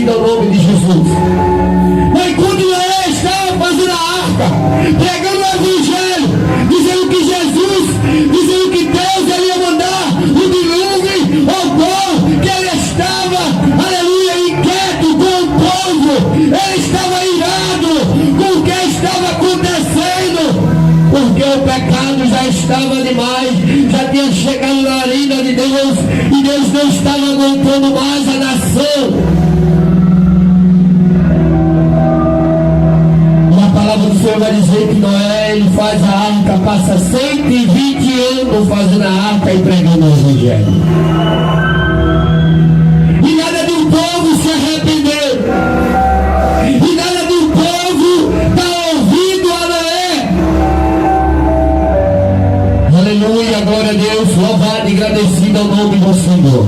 agradecido ao nome de Jesus. Mas enquanto Noé estava fazendo a arca, pregando o evangelho, dizendo que Jesus, dizendo que Deus ia mandar o dilúvio, ao qual que ele estava, aleluia, inquieto com o povo, ele estava irado com o que estava acontecendo, porque o pecado já estava demais, já tinha chegado na narina de Deus, e Deus não estava aguentando mais a nação. A palavra do Senhor vai dizer que Noé, ele faz a arca, passa 120 anos fazendo a arca e pregando o evangelho. E nada do povo se arrependeu. E nada do povo dá ouvido a Noé. Aleluia, glória a Deus, louvado e agradecido ao nome do Senhor.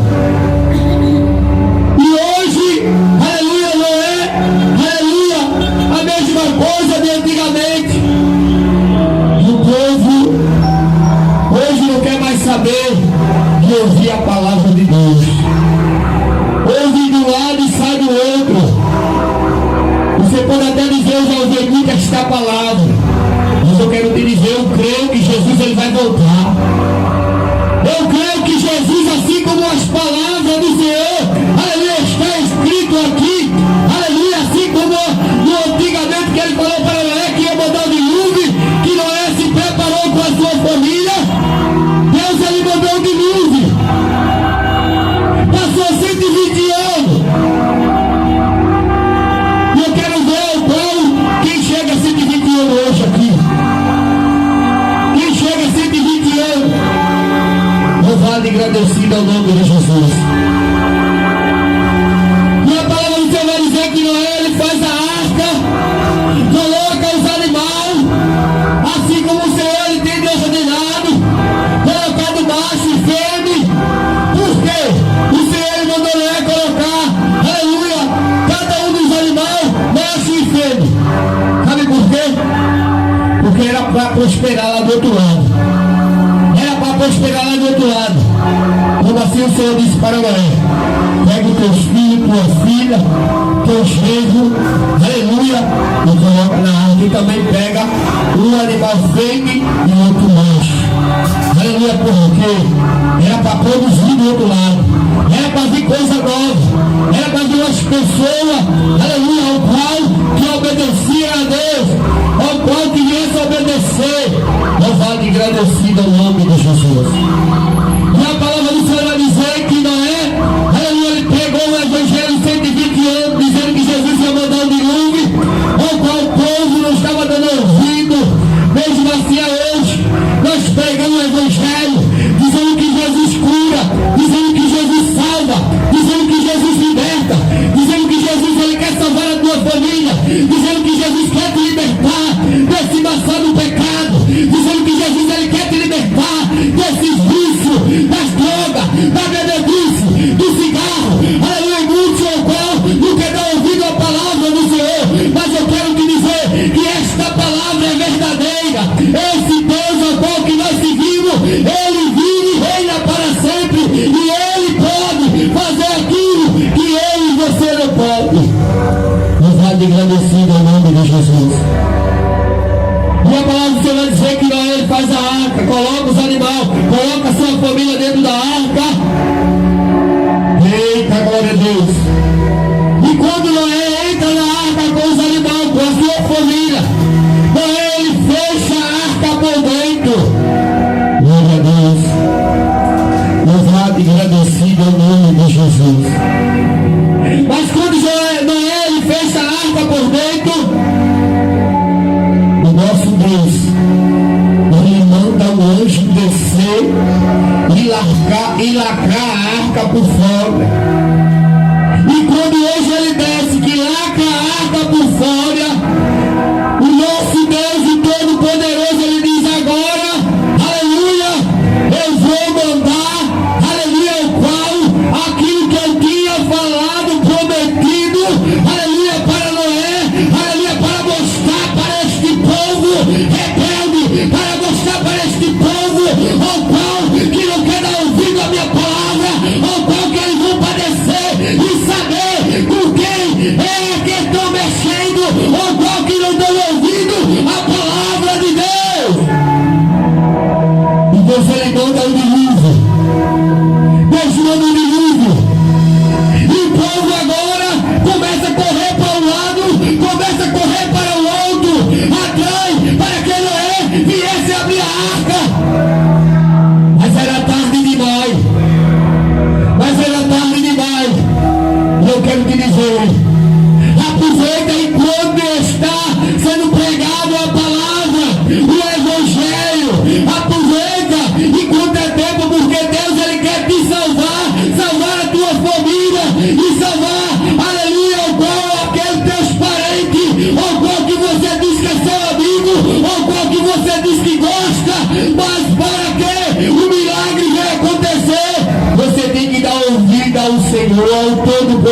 E hoje, aleluia, Noé, aleluia, a mesma coisa de antigamente. E o povo hoje não quer mais saber de ouvir a palavra de Deus. Ouve de um lado e sai do outro. Você pode até dizer, eu já ouvi muito esta palavra, mas eu quero te dizer, eu creio que Jesus ele vai voltar. Eu creio que Jesus, assim como as palavras do Senhor, aleluia, está escrito aqui, aleluia, assim como no antigamente que ele falou para Noé que ia mandar o dilúvio, que Noé se preparou com a sua família, Deus ele mandou o dilúvio, passou 120 anos, e eu quero ver o qual, quem chega a 120 anos hoje aqui, quem chega a 120 anos, louvado e agradecido ao nome de Jesus. E a palavra do Senhor vai dizer que Noé ele faz a arca, coloca os animais, assim como o Senhor ele tem ordenado, colocado macho e fêmea. Por quê? O Senhor ele mandou Noé colocar, aleluia, cada um dos animais, macho e fêmea. Sabe por quê? Porque era para prosperar lá do outro lado. Prosperar lá do outro lado. Como assim o Senhor disse para Noé: pega os teus filhos, tua filha, teu genro, aleluia, e coloca na arca, e também pega um animal fêmea e outro macho. Aleluia, porque era para produzir do outro lado, era para vir coisa nova, era para vir umas pessoas, aleluia, ao qual que obedecia a Deus, ao qual que viesse obedecer. Louvado e agradecido ao nome de Jesus. E a palavra do Senhor vai dizer que Noé, aleluia, ele pregou o evangelho 120 anos, dizendo que Jesus ia mandar um dilúvio, ao qual o povo não estava dando ouvido. Mesmo assim, hoje, nós pregamos o evangelho, dizendo que Jesus cura, dizendo que Jesus salva, dizendo que Jesus liberta, dizendo que Jesus ele quer salvar a tua família, dizendo que Jesus quer te libertar desse maçã do pecado, dizendo que Jesus ele quer te libertar desses vícios, das drogas, da bebedice, do cigarro, aleluia, muito ao qual não quer dar ouvido à palavra do Senhor. Mas eu quero te dizer que esta palavra é verdadeira. Esse Deus ao qual que nós seguimos, ele vive e reina para sempre, e ele pode fazer aquilo que eu e você não pode. Louvado e agradecido ao nome de Jesus. E a palavra do Senhor vai dizer que Noé faz a arca, coloca os animais, coloca a sua família dentro da arca. Eita, glória a Deus. E quando Noé entra na arca com os animais, com a sua família, Noé ele fecha a arca por dentro. Glória a Deus. Louvado e agradecido ao nome de Jesus. Mas quando Noé ele fecha a arca por dentro, nosso Deus, ele manda o anjo descer e lacrar a arca por fora. E quando o anjo ele desce, que lacra a arca por fora, o nosso Deus, o Todo-Poderoso, ele diz agora, aleluia, eu vou mandar, aleluia, o qual aquilo que eu tinha falado, prometido, aleluia, para Noé, aleluia, para mostrar para este povo rebelde, para mostrar para este povo ao qual que não quer dar ouvido à minha palavra, ao qual que eles vão padecer e saber com quem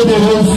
poderoso.